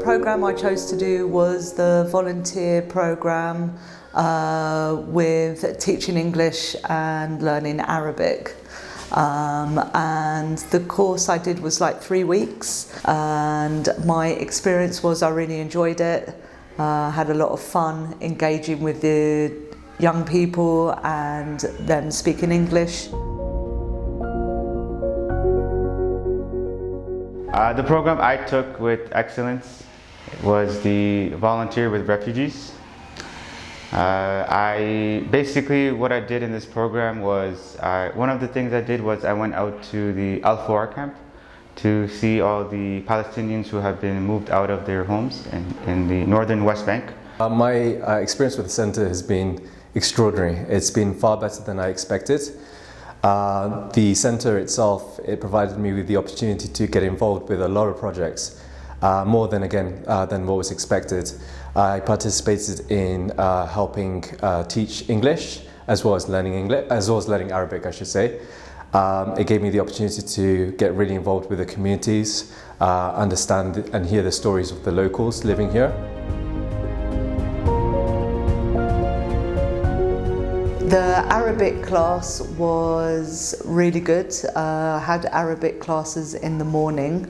program I chose to do was the volunteer program with teaching English and learning Arabic. And the course I did was like 3 weeks, and my experience was I really enjoyed it. Had a lot of fun engaging with the young people and them speaking English. The program I took with excellence was the volunteer with refugees. What I did in this program was, one of the things I did was I went out to the Al-Fawar camp to see all the Palestinians who have been moved out of their homes in the northern West Bank. My experience with the centre has been extraordinary. It's been far better than I expected. The centre itself, it provided me with the opportunity to get involved with a lot of projects, more than what was expected. I participated in helping teach English as well as learning Arabic, I should say. It gave me the opportunity to get really involved with the communities, understand and hear the stories of the locals living here. The Arabic class was really good. I had Arabic classes in the morning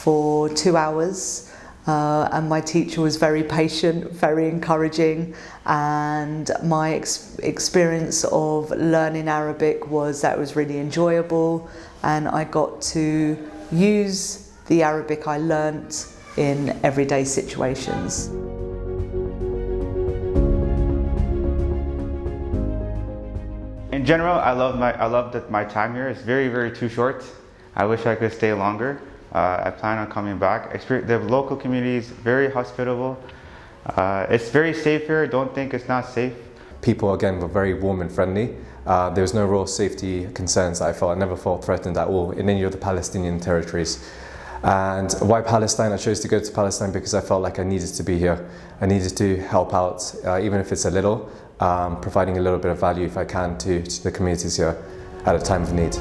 for 2 hours, and my teacher was very patient, very encouraging, and my experience of learning Arabic was really enjoyable, and I got to use the Arabic I learnt in everyday situations. In general, I love that my time here is very, very too short. I wish I could stay longer. I plan on coming back. The local community is very hospitable. It's very safe here. Don't think it's not safe. People again were very warm and friendly. There was no real safety concerns I felt. I never felt threatened at all in any of the Palestinian territories. And why Palestine? I chose to go to Palestine because I felt like I needed to be here. I needed to help out, even if it's a little, providing a little bit of value if I can to the communities here at a time of need.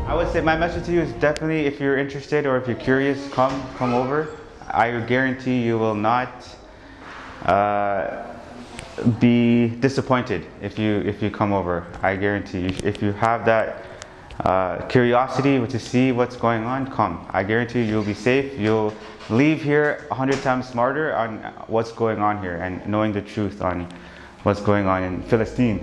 I would say my message to you is definitely, if you're interested or if you're curious, come over. I guarantee you will not be disappointed if you come over. I guarantee you, if you have that curiosity to see what's going on, come. I guarantee you'll be safe. You'll leave here 100 times smarter on what's going on here and knowing the truth on what's going on in Palestine.